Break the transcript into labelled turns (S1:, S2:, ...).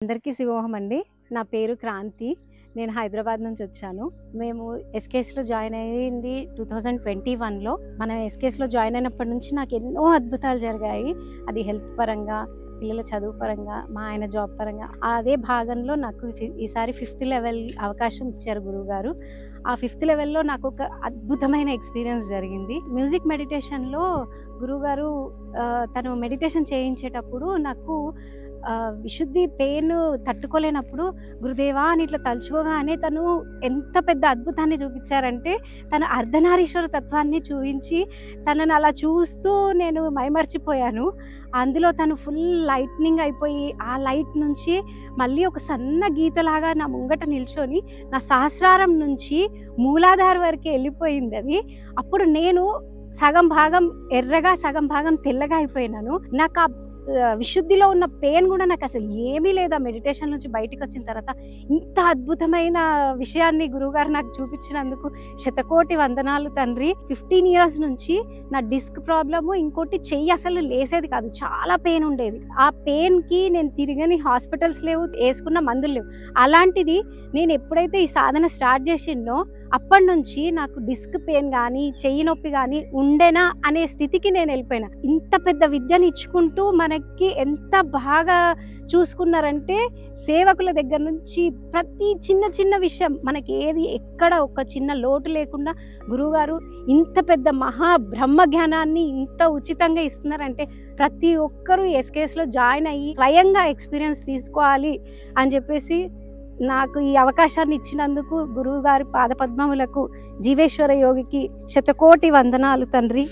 S1: అందరికీ శుభోహం అండి. నా పేరు క్రాంతి. నేను హైదరాబాద్ నుంచి వచ్చాను. మేము ఎస్కేఎస్‌లో జాయిన్ అయ్యింది 2021లో. మనం ఎస్కేఎస్‌లో జాయిన్ అయినప్పటి నుంచి నాకు ఎన్నో అద్భుతాలు జరిగాయి. అది హెల్త్ పరంగా, పిల్లల చదువు పరంగా, మా ఆయన జాబ్ పరంగా. అదే భాగంలో నాకు ఈసారి 5th లెవెల్ అవకాశం ఇచ్చారు గురువుగారు. ఆ 5th లెవెల్‌లో నాకు ఒక అద్భుతమైన ఎక్స్‌పీరియన్స్ జరిగింది. మ్యూజిక్ మెడిటేషన్‌లో గురువుగారు తను మెడిటేషన్ చేయించేటప్పుడు నాకు విశుద్ధి పెయిన్ తట్టుకోలేనప్పుడు గురుదేవా అని ఇట్లా తలుచుకోగానే తను ఎంత పెద్ద అద్భుతాన్ని చూపించారంటే, తన అర్ధనారీశ్వర తత్వాన్ని చూపించి తనని అలా చూస్తూ నేను మైమర్చిపోయాను. అందులో తను ఫుల్ లైట్నింగ్ అయిపోయి, ఆ లైట్ నుంచి మళ్ళీ ఒక సన్న గీతలాగా నా ముంగట నిల్చొని నా సహస్రారం నుంచి మూలాధార్ వరకే వెళ్ళిపోయింది అది. అప్పుడు నేను సగం భాగం ఎర్రగా, సగం భాగం తెల్లగా అయిపోయినాను. నాకు విశుద్ధిలో ఉన్న పెయిన్ కూడా నాకు అసలు ఏమీ లేదు. ఆ మెడిటేషన్ నుంచి బయటకు వచ్చిన తర్వాత ఇంత అద్భుతమైన విషయాన్ని గురువుగారు నాకు చూపించినందుకు శతకోటి వందనాలు తండ్రి. 15 years నుంచి నా డిస్క్ ప్రాబ్లము, ఇంకోటి చెయ్యి అసలు లేసేది కాదు, చాలా పెయిన్ ఉండేది. ఆ పెయిన్కి నేను తిరగని హాస్పిటల్స్ లేవు, వేసుకున్న మందులు లేవు. అలాంటిది నేను ఎప్పుడైతే ఈ సాధన స్టార్ట్ చేసిందో అప్పటి నుంచి నాకు డిస్క్ పెయిన్ కానీ, చెయ్యి నొప్పి కానీ ఉండేనా అనే స్థితికి నేను వెళ్ళిపోయినా. ఇంత పెద్ద విద్యను ఇచ్చుకుంటూ మనకి ఎంత బాగా చూసుకున్నారంటే, సేవకుల దగ్గర నుంచి ప్రతి చిన్న చిన్న విషయం మనకి ఏది ఎక్కడ ఒక చిన్న లోటు లేకుండా గురువుగారు ఇంత పెద్ద మహా బ్రహ్మ జ్ఞానాన్ని ఇంత ఉచితంగా ఇస్తున్నారంటే, ప్రతి ఒక్కరూ ఎస్కేఎస్‌లో జాయిన్ అయ్యి స్వయంగా ఎక్స్పీరియన్స్ తీసుకోవాలి అని చెప్పేసి నాకు ఈ అవకాశాన్ని ఇచ్చినందుకు గురువుగారి పాదపద్మములకు, జీవేశ్వర యోగికి శతకోటి వందనాలు తండ్రి.